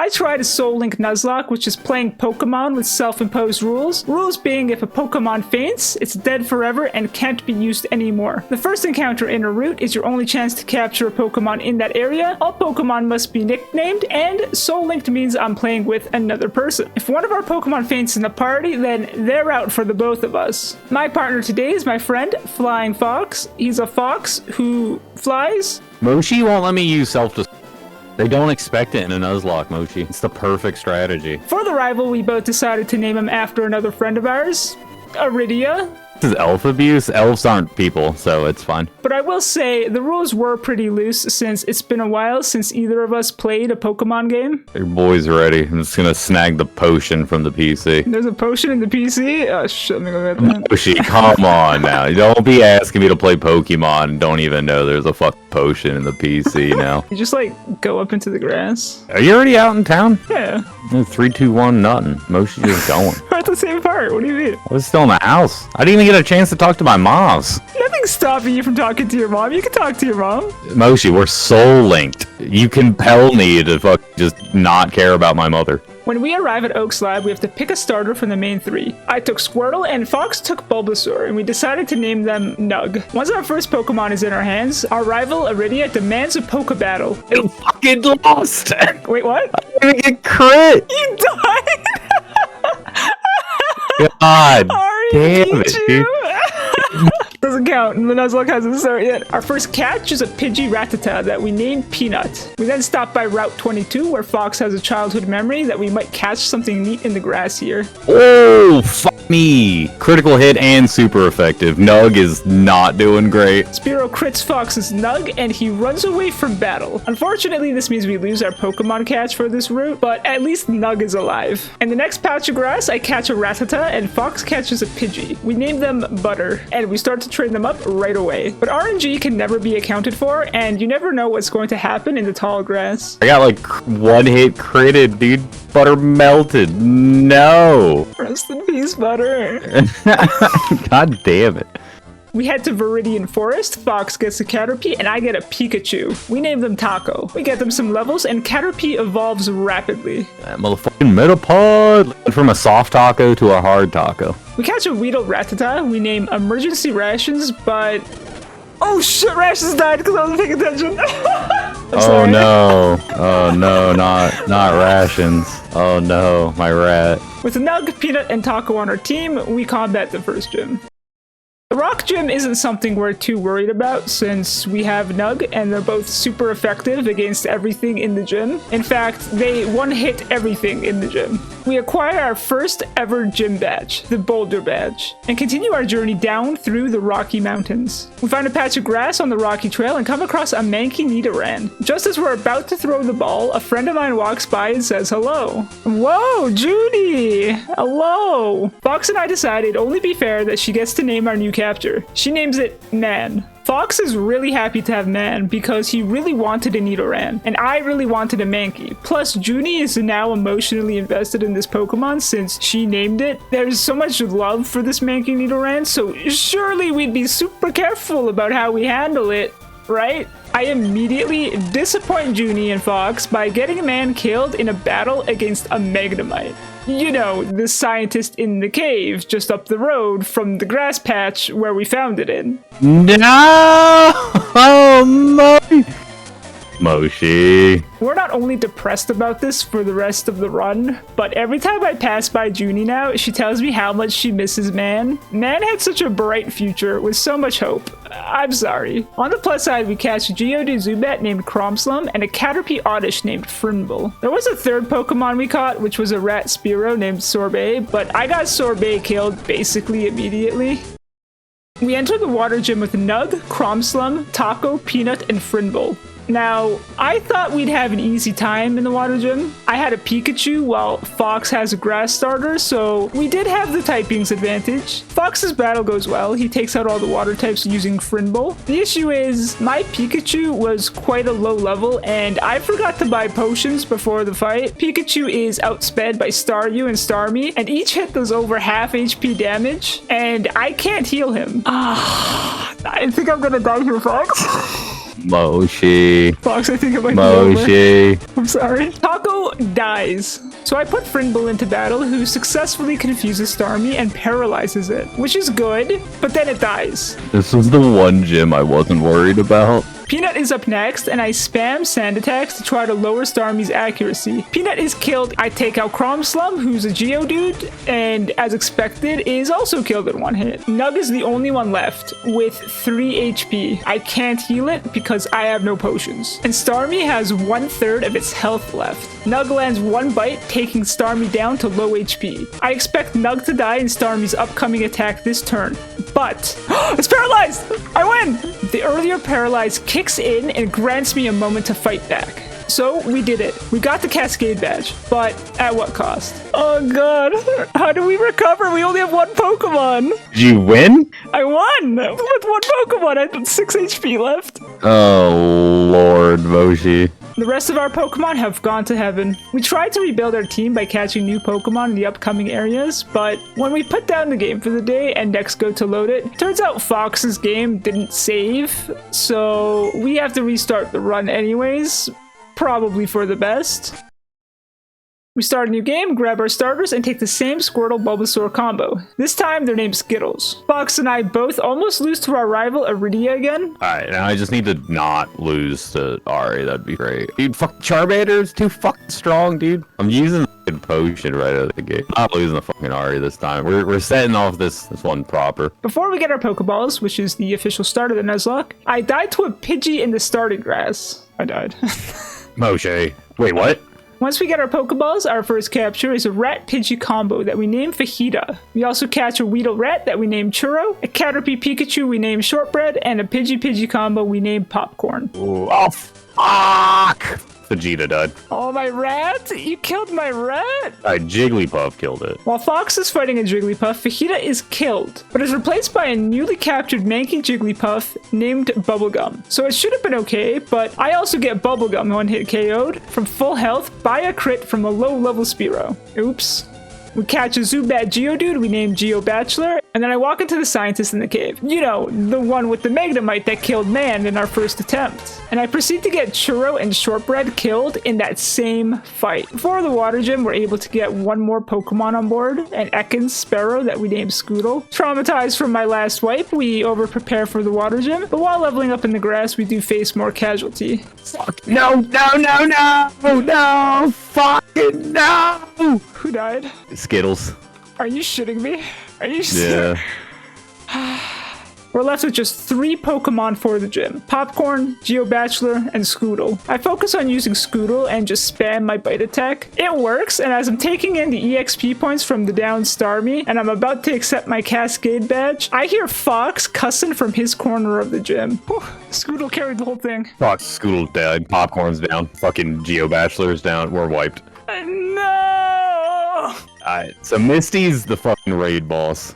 I tried a Soul Link Nuzlocke, which is playing Pokemon with self-imposed rules. Rules being if a Pokemon faints, it's dead forever and can't be used anymore. The first encounter in a route is your only chance to capture a Pokemon in that area. All Pokemon must be nicknamed, and Soul Linked means I'm playing with another person. If one of our Pokemon faints in the party, then they're out for the both of us. My partner today is my friend, Flying Fox. He's a fox who flies. Moshi won't let me use self-destruct. They don't expect it in a Nuzlocke, Mochi. It's the perfect strategy. For the rival, we both decided to name him after another friend of ours, Iridia. This is elf abuse. Elves aren't people, so it's fine. But I will say, the rules were pretty loose since it's been a while since either of us played a Pokemon game. Your boy's ready. I'm just gonna snag the potion from the PC. There's a potion in the PC? Oh shit, let me go get that. Moshi, come on now. You don't be asking me to play Pokemon and don't even know there's a fucking potion in the PC now. You just like go up into the grass. Are you already out in town? Yeah. 3, 2, 1, nothing. Moshi just going. We're at the same part. What do you mean? I was still in the house. I didn't even get a chance to talk to my moms. Nothing's stopping you from talking to your mom. You can talk to your mom. Moshi, we're soul linked. You compel me to fuck just not care about my mother. When we arrive at Oak's lab, we have to pick a starter from the main three. I took Squirtle and Fox took Bulbasaur, and we decided to name them Nug. Once our first Pokemon is in our hands, our rival Iridia demands a Poke battle. You fucking lost. Wait, what? I didn't even get crit. You died! God Ari, damn it, dude. Doesn't count. The Nuzlocke hasn't started yet. Our first catch is a Pidgey-Rattata that we named Peanut. We then stop by Route 22, where Fox has a childhood memory that we might catch something neat in the grass here. Oh, fuck me. Critical hit and super effective. Nug is not doing great. Spearow crits Fox's Nug, and he runs away from battle. Unfortunately, this means we lose our Pokemon catch for this route, but at least Nug is alive. In the next patch of grass, I catch a Rattata, and Fox catches a Pidgey. We name them Butter, and we start to train them up right away. But RNG can never be accounted for, and you never know what's going to happen in the tall grass. I got like one hit critted, dude. Butter melted. No. Rest in peace, Butter. God damn it. We head to Viridian Forest, Fox gets a Caterpie, and I get a Pikachu. We name them Taco. We get them some levels, and Caterpie evolves rapidly. That motherfucking Metapod. Went from a soft taco to a hard taco. We catch a Weedle Rattata, we name Emergency Rations, but... Oh shit, Rations died because I wasn't paying attention. Oh no. Oh no, not rations. Oh no, my rat. With Nug, Peanut, and Taco on our team, we combat the first gym. The rock gym isn't something we're too worried about since we have Nug and they're both super effective against everything in the gym. In fact, they one-hit everything in the gym. We acquire our first ever gym badge, the Boulder Badge, and continue our journey down through the Rocky Mountains. We find a patch of grass on the rocky trail and come across a manky Nidoran. Just as we're about to throw the ball, a friend of mine walks by and says hello. Whoa, Judy! Hello! Fox and I decide it'd only be fair that she gets to name our new capture. She names it Man. Fox is really happy to have Man because he really wanted a Nidoran, and I really wanted a Mankey. Plus, Junie is now emotionally invested in this Pokemon since she named it. There's so much love for this Mankey Nidoran, so surely we'd be super careful about how we handle it, right? I immediately disappoint Junie and Fox by getting a Man killed in a battle against a Magnemite. You know, the scientist in the cave just up the road from the grass patch where we found it in. No! Oh, Moshi. We're not only depressed about this for the rest of the run, but every time I pass by Junie now, she tells me how much she misses Man. Man had such a bright future with so much hope. I'm sorry. On the plus side, we catch a Geodude Zubat named Cromslum and a Caterpie Oddish named Frimble. There was a third Pokemon we caught, which was a rat Spearow named Sorbet, but I got Sorbet killed basically immediately. We enter the water gym with Nug, Cromslum, Taco, Peanut, and Frimble. Now, I thought we'd have an easy time in the water gym. I had a Pikachu while Fox has a grass starter, so we did have the typings advantage. Fox's battle goes well. He takes out all the water types using Frimble. The issue is my Pikachu was quite a low level and I forgot to buy potions before the fight. Pikachu is outsped by Staryu and Starmie and each hit does over half HP damage and I can't heal him. I think I'm gonna die here, Fox. Moshi. Fox, I think it might Moshi. be over. I'm sorry. Taco died dies. So I put Frimble into battle, who successfully confuses Starmie and paralyzes it, which is good, but then it dies. This was the one gym I wasn't worried about. Peanut is up next, and I spam sand attacks to try to lower Starmie's accuracy. Peanut is killed. I take out Cromslum, who's a Geodude, and as expected, is also killed in one hit. Nug is the only one left with 3 HP. I can't heal it because I have no potions. And Starmie has 1/3 of its health left. Nug lands one bite, taking Starmie down to low HP. I expect Nug to die in Starmie's upcoming attack this turn, but it's paralyzed! I win! The earlier paralyzed kicks in and grants me a moment to fight back. So we did it. We got the Cascade Badge, but at what cost? Oh god, how do we recover? We only have one Pokemon. Did you win? I won with one Pokemon. I had 6 HP left. Oh Lord, Moshi. The rest of our Pokemon have gone to heaven. We tried to rebuild our team by catching new Pokemon in the upcoming areas, but when we put down the game for the day and next go to load it, turns out Fox's game didn't save, so we have to restart the run anyways, probably for the best. We start a new game, grab our starters, and take the same Squirtle Bulbasaur combo. This time, they're named Skittles. Fox and I both almost lose to our rival Iridia again. Alright, now I just need to not lose to Ari, that'd be great. Dude, fuck Charmander's too fucking strong, dude. I'm using the potion right out of the gate. I'm not losing the fucking Ari this time. We're setting off this one proper. Before we get our Pokeballs, which is the official start of the Nuzlocke, I died to a Pidgey in the starting grass. I died. Moshe. Wait, what? Once we get our Pokeballs, our first capture is a Rat-Pidgey combo that we name Fajita. We also catch a Weedle Rat that we name Churro, a Caterpie Pikachu we name Shortbread, and a Pidgey combo we name Popcorn. Ooh, oh, fuck! Vegeta died. Oh, my rat? You killed my rat? Jigglypuff killed it. While Fox is fighting a Jigglypuff, Fajita is killed, but is replaced by a newly captured manky Jigglypuff named Bubblegum. So it should have been okay, but I also get Bubblegum one-hit KO'd from full health by a crit from a low-level Spearow. Oops. We catch a Zubat Geodude we name Geo Bachelor, and then I walk into the scientist in the cave. You know, the one with the Magnemite that killed man in our first attempt. And I proceed to get Churro and Shortbread killed in that same fight. Before the water gym, we're able to get one more Pokemon on board, an Ekans Sparrow that we name Scootle. Traumatized from my last wipe, we over-prepare for the water gym, but while leveling up in the grass, we do face more casualty. Fuck. No, fucking no! Who died? Skittles. Are you shitting me? Are you serious? Yeah. We're left with just 3 Pokemon for the gym. Popcorn, Geo Bachelor, and Scootle. I focus on using Scootle and just spam my bite attack. It works, and as I'm taking in the EXP points from the down Starmie, and I'm about to accept my Cascade Badge, I hear Fox cussing from his corner of the gym. Whew, Scootle carried the whole thing. Fuck, Scootle died. Popcorn's down. Fucking Geo Bachelor's down. We're wiped. No! Alright, so Misty's the fucking raid boss.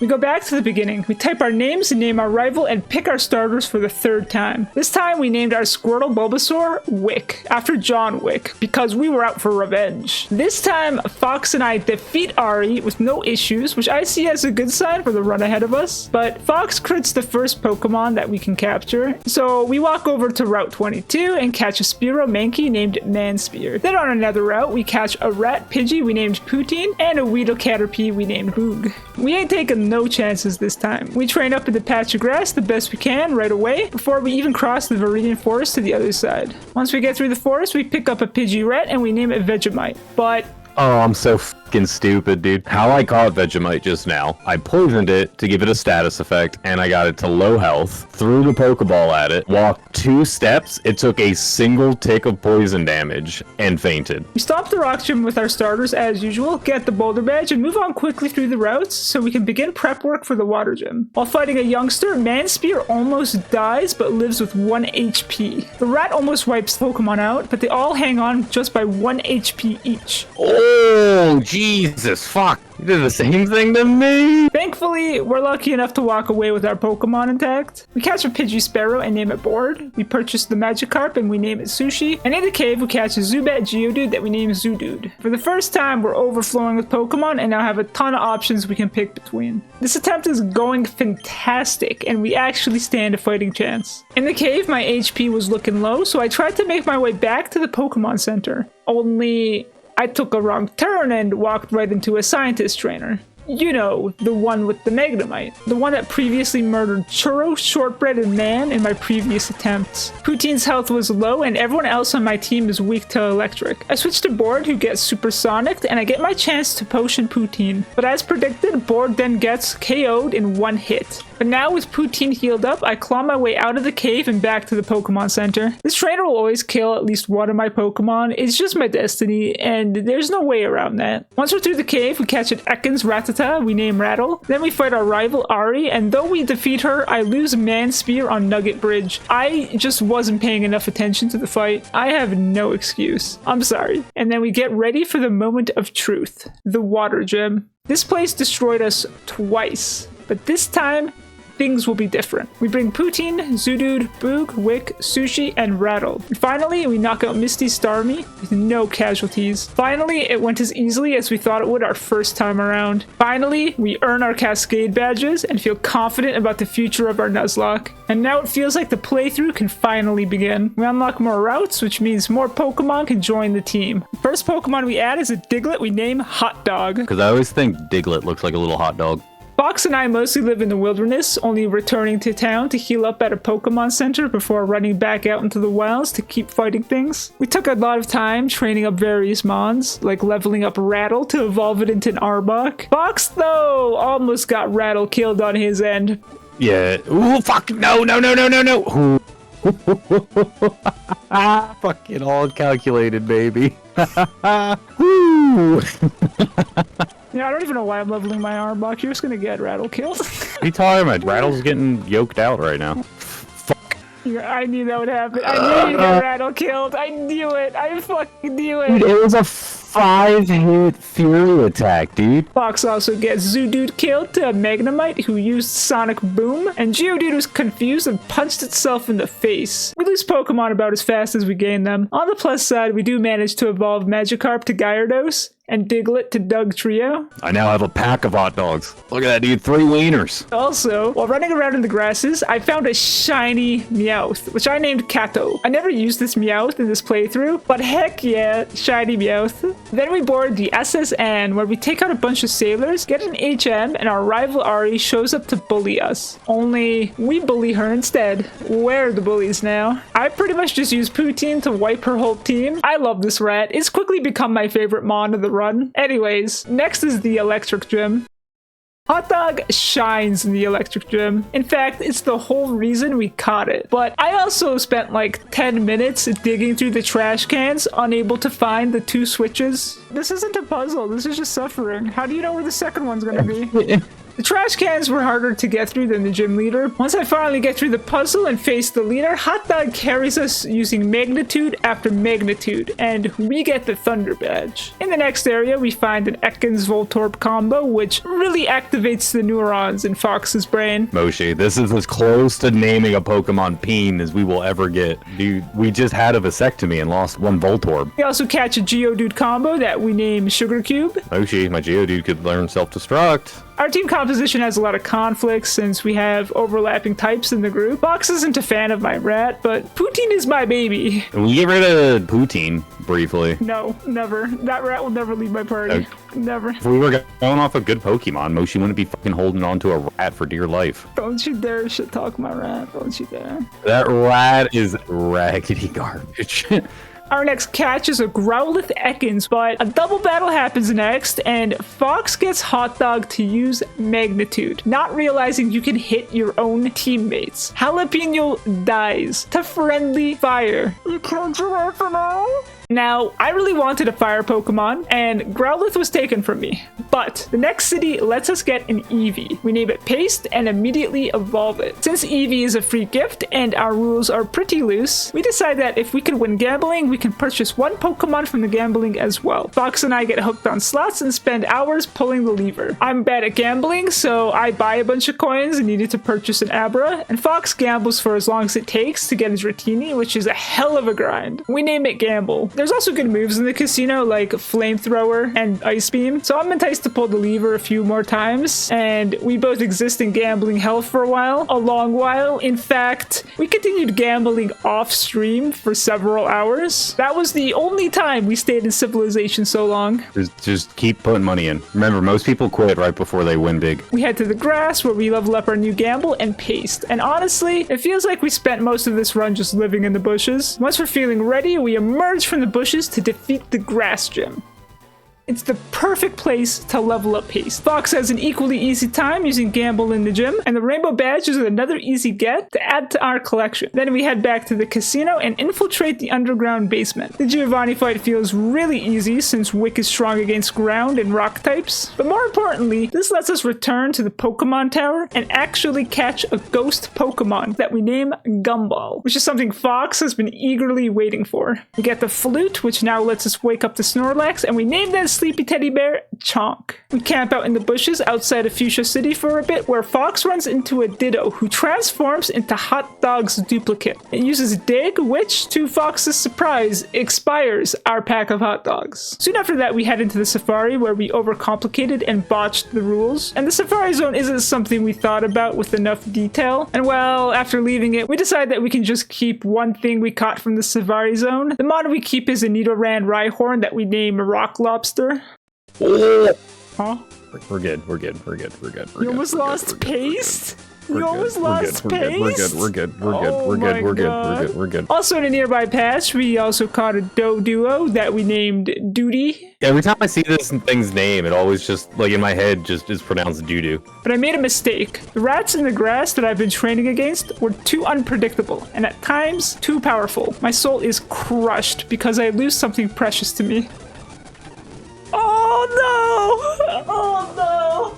We go back to the beginning. We type our names and name our rival and pick our starters for the 3rd time. This time we named our Squirtle Bulbasaur Wick, after John Wick, because we were out for revenge. This time, Fox and I defeat Ari with no issues, which I see as a good sign for the run ahead of us. But Fox crits the first Pokemon that we can capture. So we walk over to Route 22 and catch a Spearow Mankey named Manspear. Then on another route, we catch a Rat Pidgey we named Poutine and a Weedle Caterpie we named Boog. We ain't taking no chances this time. We train up in the patch of grass the best we can right away before we even cross the Viridian Forest to the other side. Once we get through the forest, we pick up a Pidgeot and we name it Vegemite. But Oh, I'm so fucking stupid, dude. How I caught Vegemite just now, I poisoned it to give it a status effect, and I got it to low health, threw the Pokeball at it, walked 2 steps, it took a single tick of poison damage, and fainted. we stop the rock gym with our starters as usual, get the boulder badge, and move on quickly through the routes so we can begin prep work for the water gym. While fighting a youngster, Manspear almost dies but lives with 1 HP. The rat almost wipes Pokemon out, but they all hang on just by 1 HP each. Oh! Oh, Jesus, fuck. You did the same thing to me. Thankfully, we're lucky enough to walk away with our Pokemon intact. We catch a Pidgey and name it Board. We purchase the Magikarp and we name it Sushi. And in the cave, we catch a Zubat Geodude that we name Zoodude. For the first time, we're overflowing with Pokemon and now have a ton of options we can pick between. This attempt is going fantastic, and we actually stand a fighting chance. In the cave, my HP was looking low, so I tried to make my way back to the Pokemon Center. Only I took a wrong turn and walked right into a scientist trainer. You know, the one with the Magnemite. The one that previously murdered Churro, Shortbread, and Man in my previous attempts. Poutine's health was low, and everyone else on my team is weak to electric. I switched to Board, who gets supersonicked, and I get my chance to potion Poutine. But as predicted, Board then gets KO'd in one hit. But now with Poutine healed up, I claw my way out of the cave and back to the Pokemon Center. This trainer will always kill at least one of my Pokemon. It's just my destiny, and there's no way around that. Once we're through the cave, we catch an Ekans Rattata we name Rattle. Then we fight our rival Ari, and though we defeat her, I lose Man Spear on Nugget Bridge. I just wasn't paying enough attention to the fight. I have no excuse. I'm sorry. And then we get ready for the moment of truth. The Water Gym. This place destroyed us twice, but this time, things will be different. We bring Poutine, Zoodude, Boog, Wick, Sushi, and Rattle. And finally, we knock out Misty Starmie with no casualties. Finally, it went as easily as we thought it would our first time around. Finally, we earn our Cascade badges and feel confident about the future of our Nuzlocke. And now it feels like the playthrough can finally begin. We unlock more routes, which means more Pokemon can join the team. The first Pokemon we add is a Diglett we name Hot Dog. Because I always think Diglett looks like a little hot dog. Fox and I mostly live in the wilderness, only returning to town to heal up at a Pokemon Center before running back out into the wilds to keep fighting things. We took a lot of time training up various Mons, like leveling up Rattle to evolve it into an Arbok. Fox, though, almost got Rattle killed on his end. Yeah. Ooh, fuck. No. Fucking all calculated, baby. Woo. Yeah, I don't even know why I'm leveling my Arbok. You're just gonna get Rattle killed. What are you talking about? Rattle's getting yoked out right now. Fuck. Yeah, I knew that would happen. I knew you'd get Rattle killed. I knew it. I fucking knew it. Dude, it was a 5-hit Fury attack, dude. Fox also gets Zoodude killed to a Magnemite who used Sonic Boom, and Geodude was confused and punched itself in the face. We lose Pokemon about as fast as we gain them. On the plus side, we do manage to evolve Magikarp to Gyarados, and Diglett to Doug Trio. I now have a pack of hot dogs. Look at that, dude. 3 wieners. Also, while running around in the grasses, I found a shiny Meowth, which I named Kato. I never used this Meowth in this playthrough, but heck yeah, shiny Meowth. Then we board the SSN, where we take out a bunch of sailors, get an HM, and our rival Ari shows up to bully us. Only, we bully her instead. We're the bullies now. I pretty much just use Poutine to wipe her whole team. I love this rat. It's quickly become my favorite Mon of the run. Anyways, next is the Electric Gym. Hot Dog shines in the Electric Gym. In fact, it's the whole reason we caught it. But I also spent like 10 minutes digging through the trash cans, unable to find the 2 switches. This isn't a puzzle, this is just suffering. How do you know where the second one's gonna be? The trash cans were harder to get through than the gym leader. Once I finally get through the puzzle and face the leader, Hot Dog carries us using magnitude after magnitude, and we get the Thunder Badge. In the next area, we find an Ekans Voltorb combo, which really activates the neurons in Fox's brain. Moshi, this is as close to naming a Pokemon Peen as we will ever get. Dude, we just had a vasectomy and lost 1 Voltorb. We also catch a Geodude combo that we name Sugar Cube. Moshi, my Geodude could learn self-destruct. Our team composition has a lot of conflicts since we have overlapping types in the group. Fox isn't a fan of my rat, but Poutine is my baby. We get rid of Poutine briefly. No, never. That rat will never leave my party. Okay. Never. If we were going off a good Pokemon, Moshi wouldn't be fucking holding on to a rat for dear life. Don't you dare shit talk my rat. Don't you dare. That rat is raggedy garbage. Our next catch is a Growlithe Ekans, but a double battle happens next, and Fox gets Hot Dog to use Magnitude, not realizing you can hit your own teammates. Jalapeno dies to friendly fire. You killed your wife now? Now, I really wanted a fire Pokemon, and Growlithe was taken from me. But the next city lets us get an Eevee. We name it Paste and immediately evolve it. Since Eevee is a free gift and our rules are pretty loose, we decide that if we can win gambling, we can purchase one Pokemon from the gambling as well. Fox and I get hooked on slots and spend hours pulling the lever. I'm bad at gambling, so I buy a bunch of coins and needed to purchase an Abra, and Fox gambles for as long as it takes to get his Ratini, which is a hell of a grind. We name it Gamble. There's also good moves in the casino like Flamethrower and Ice Beam, so I'm enticed to pull the lever a few more times, and we both exist in gambling hell for a long while. In fact, we continued gambling off stream for several hours. That was the only time we stayed in civilization so long. Just keep putting money in. Remember, most people quit right before they win big. We head to the grass where we level up our new gamble and paste, and honestly, it feels like we spent most of this run just living in the bushes. Once we're feeling ready, we emerge from the bushes to defeat the grass gym. It's the perfect place to level up Paste. Fox has an equally easy time using Gamble in the gym, and the Rainbow Badge is another easy get to add to our collection. Then we head back to the casino and infiltrate the underground basement. The Giovanni fight feels really easy since Wick is strong against ground and rock types, but more importantly, this lets us return to the Pokemon Tower and actually catch a ghost Pokemon that we name Gumball, which is something Fox has been eagerly waiting for. We get the Flute, which now lets us wake up the Snorlax, and we name that sleepy teddy bear Chonk. We camp out in the bushes outside of Fuchsia City for a bit, where Fox runs into a Ditto who transforms into Hot Dog's duplicate. It uses Dig, which, to Fox's surprise, expires our pack of hot dogs. Soon after that, we head into the Safari, where we overcomplicated and botched the rules, and the Safari Zone isn't something we thought about with enough detail, and well, after leaving it, we decide that we can just keep one thing we caught from the Safari Zone. The mod we keep is a Nidoran Rhyhorn that we name Rock Lobster. Huh? We're good. You almost lost Paste? You almost lost Paste? We're good. Also in a nearby patch, we also caught a Doduo that we named Duty. Every time I see this thing's name, it always just, like in my head, just is pronounced doo-doo. But I made a mistake. The rats in the grass that I've been training against were too unpredictable, and at times, too powerful. My soul is crushed because I lose something precious to me. Oh no! Oh no!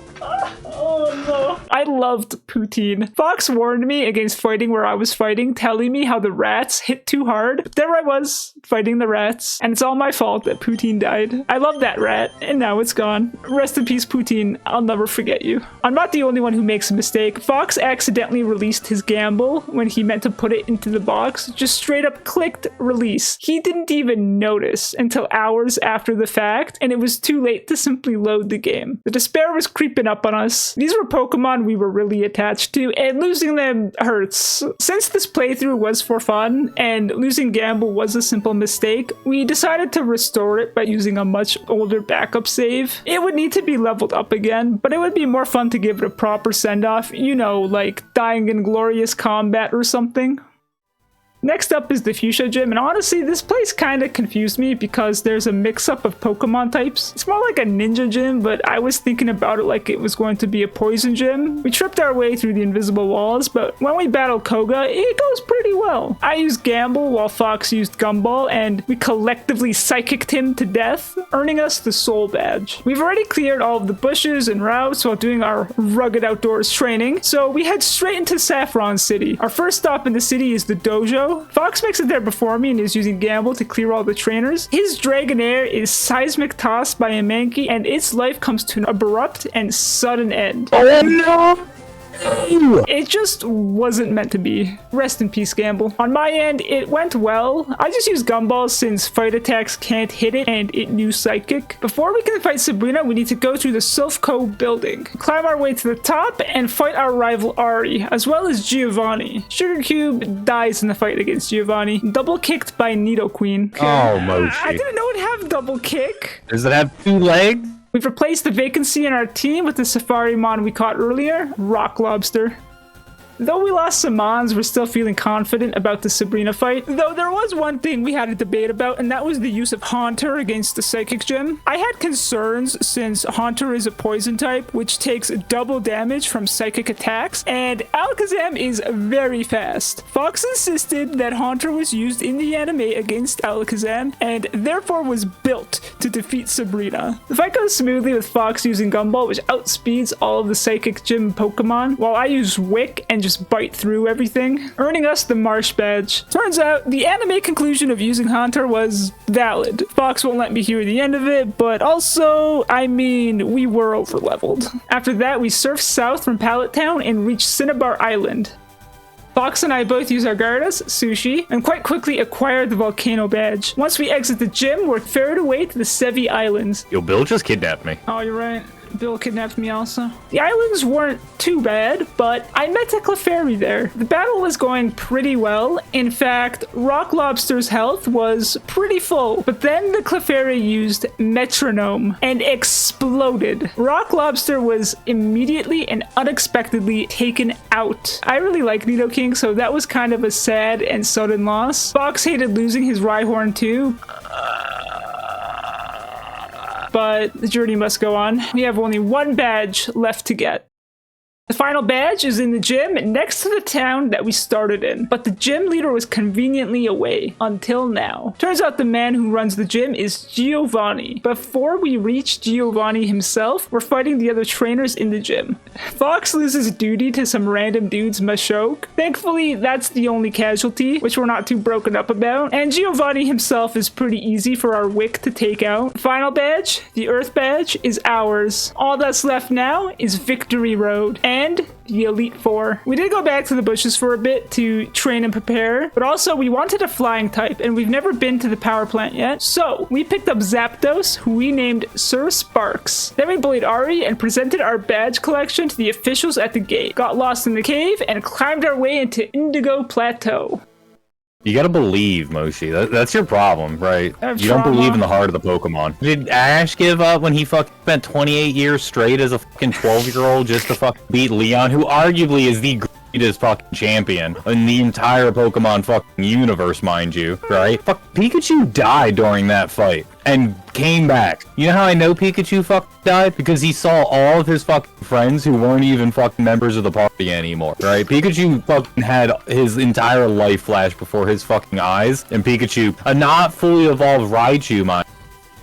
Oh no. I loved Poutine. Fox warned me against fighting where I was fighting, telling me how the rats hit too hard. But there I was, fighting the rats, and it's all my fault that Poutine died. I love that rat, and now it's gone. Rest in peace, Poutine. I'll never forget you. I'm not the only one who makes a mistake. Fox accidentally released his gamble when he meant to put it into the box. Just straight up clicked release. He didn't even notice until hours after the fact, and it was too late to simply load the game. The despair was creeping up on us. These were Pokemon we were really attached to, and losing them hurts. Since this playthrough was for fun, and losing Gamble was a simple mistake, we decided to restore it by using a much older backup save. It would need to be leveled up again, but it would be more fun to give it a proper send-off, you know, like dying in glorious combat or something. Next up is the Fuchsia Gym, and honestly, this place kind of confused me because there's a mix-up of Pokemon types. It's more like a ninja gym, but I was thinking about it like it was going to be a poison gym. We tripped our way through the invisible walls, but when we battle Koga, it goes pretty well. I used Gamble while Fox used Gumball, and we collectively psychicked him to death, earning us the Soul Badge. We've already cleared all of the bushes and routes while doing our rugged outdoors training, so we head straight into Saffron City. Our first stop in the city is the dojo. Fox makes it there before me and is using Gamble to clear all the trainers. His Dragonair is seismic tossed by a Mankey, and its life comes to an abrupt and sudden end. Oh no! It just wasn't meant to be. Rest in peace, Gamble. On my end, it went well. I just used Gumball since fight attacks can't hit it and it knew Psychic. Before we can fight Sabrina, we need to go through the Silphco building, climb our way to the top, and fight our rival Ari, as well as Giovanni. Sugar Cube dies in the fight against Giovanni, double kicked by Nidoqueen. Oh, Mochi. I didn't know it'd have double kick. Does it have 2 legs? We've replaced the vacancy in our team with the Safari Mon we caught earlier, Rock Lobster. Though we lost some Mons, we're still feeling confident about the Sabrina fight. Though there was one thing we had a debate about, and that was the use of Haunter against the Psychic Gym. I had concerns since Haunter is a poison type, which takes double damage from psychic attacks, and Alakazam is very fast. Fox insisted that Haunter was used in the anime against Alakazam, and therefore was built to defeat Sabrina. The fight goes smoothly with Fox using Gumball, which outspeeds all of the Psychic Gym Pokemon, while I use Wick and just bite through everything, earning us the Marsh badge. Turns out, the anime conclusion of using Haunter was valid. Fox won't let me hear the end of it, but also, I mean, we were overleveled. After that, we surfed south from Pallet Town and reached Cinnabar Island. Fox and I both use our Gyarados, Sushi, and quite quickly acquired the Volcano badge. Once we exit the gym, we're ferried away to the Sevi Islands. Yo, Bill just kidnapped me. Oh, you're right. Bill kidnapped me also. The islands weren't too bad, but I met a Clefairy there. The battle was going pretty well. In fact, Rock Lobster's health was pretty full, but then the Clefairy used Metronome and exploded. Rock Lobster was immediately and unexpectedly taken out. I really like Nidoking, so that was kind of a sad and sudden loss. Fox hated losing his Rhyhorn too. But the journey must go on. We have only one badge left to get. The final badge is in the gym next to the town that we started in, but the gym leader was conveniently away until now. Turns out the man who runs the gym is Giovanni. Before we reach Giovanni himself, we're fighting the other trainers in the gym. Fox loses duty to some random dude's Machoke. Thankfully, that's the only casualty, which we're not too broken up about, and Giovanni himself is pretty easy for our Wick to take out. Final badge, the Earth badge, is ours. All that's left now is Victory Road and the Elite Four. We did go back to the bushes for a bit to train and prepare, but also we wanted a flying type, and we've never been to the power plant yet, so we picked up Zapdos, who we named Sir Sparks. Then we bullied Ari and presented our badge collection to the officials at the gate, got lost in the cave, and climbed our way into Indigo Plateau. You gotta believe, Moshi. That's your problem, right? You don't believe in the heart of the Pokemon. Did Ash give up when he fucking spent 28 years straight as a fucking 12-year-old just to fucking beat Leon, who arguably is the greatest fucking champion in the entire Pokemon fucking universe, mind you, right? Fuck, Pikachu died during that fight and came back. You know how I know Pikachu fucking died? Because he saw all of his fucking friends who weren't even fucking members of the party anymore, right? Pikachu fucking had his entire life flash before his fucking eyes, and Pikachu, a not fully evolved Raichu, mind,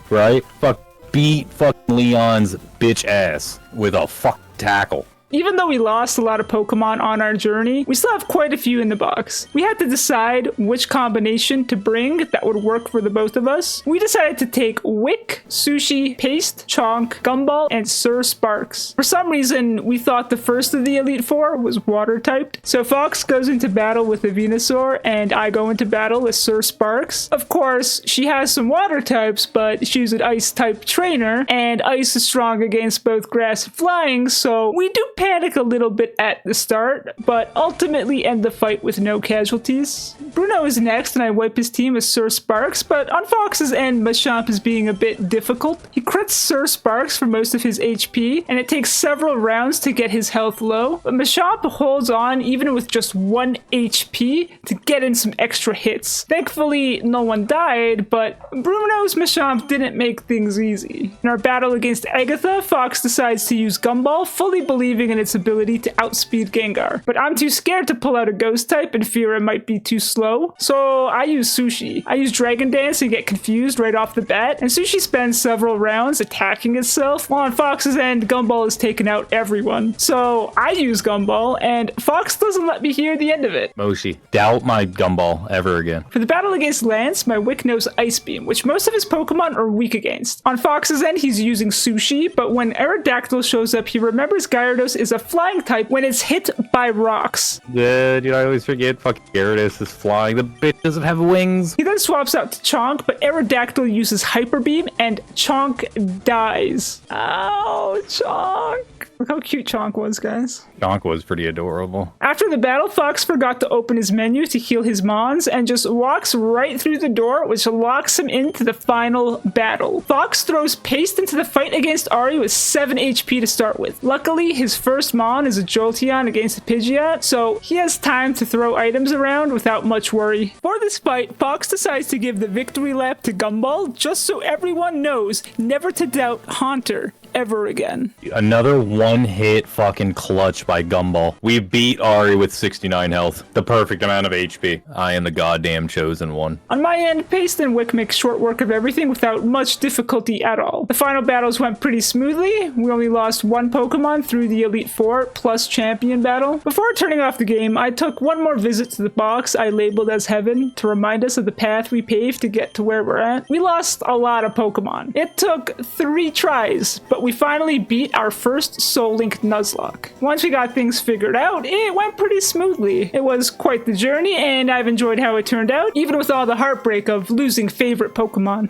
right? Fuck, beat fucking Leon's bitch ass with a fucking tackle. Even though we lost a lot of Pokemon on our journey, we still have quite a few in the box. We had to decide which combination to bring that would work for the both of us. We decided to take Wick, Sushi, Paste, Chonk, Gumball, and Sir Sparks. For some reason, we thought the first of the Elite Four was water typed. So Fox goes into battle with the Venusaur, and I go into battle with Sir Sparks. Of course, she has some water types, but she's an ice type trainer, and ice is strong against both grass and flying, so we do panic a little bit at the start, but ultimately end the fight with no casualties. Bruno is next, and I wipe his team as Sir Sparks, but on Fox's end, Machamp is being a bit difficult. He crits Sir Sparks for most of his HP, and it takes several rounds to get his health low, but Machamp holds on even with just 1 HP to get in some extra hits. Thankfully, no one died, but Bruno's Machamp didn't make things easy. In our battle against Agatha, Fox decides to use Gumball, fully believing in its ability to outspeed Gengar. But I'm too scared to pull out a ghost type and fear it might be too slow, so I use Sushi. I use Dragon Dance and get confused right off the bat, and Sushi spends several rounds attacking itself, while on Fox's end, Gumball has taken out everyone. So I use Gumball, and Fox doesn't let me hear the end of it. Moshi, doubt my Gumball ever again. For the battle against Lance, my Wick knows Ice Beam, which most of his Pokemon are weak against. On Fox's end, he's using Sushi, but when Aerodactyl shows up, he remembers Gyarados is a flying type when it's hit by rocks. Yeah, dude, I always forget fucking Gyarados is flying. The bitch doesn't have wings. He then swaps out to Chonk, but Aerodactyl uses Hyper Beam and Chonk dies. Ow, Chonk. Look how cute Chonk was, guys. Donk was pretty adorable. After the battle, Fox forgot to open his menu to heal his mons and just walks right through the door, which locks him into the final battle. Fox throws Paste into the fight against Ari with 7 HP to start with. Luckily, his first mon is a Jolteon against a Pidgeot, so he has time to throw items around without much worry. For this fight, Fox decides to give the victory lap to Gumball, just so everyone knows never to doubt Haunter ever again. Another one-hit fucking clutch by Gumball. We beat Ari with 69 health. The perfect amount of HP. I am the goddamn chosen one. On my end, Paste and Wick make short work of everything without much difficulty at all. The final battles went pretty smoothly. We only lost one Pokemon through the Elite Four plus Champion battle. Before turning off the game, I took one more visit to the box I labeled as Heaven to remind us of the path we paved to get to where we're at. We lost a lot of Pokemon. It took 3 tries, but we finally beat our first Soul Link Nuzlocke. Once we got things figured out, it went pretty smoothly. It was quite the journey, and I've enjoyed how it turned out, even with all the heartbreak of losing favorite Pokemon.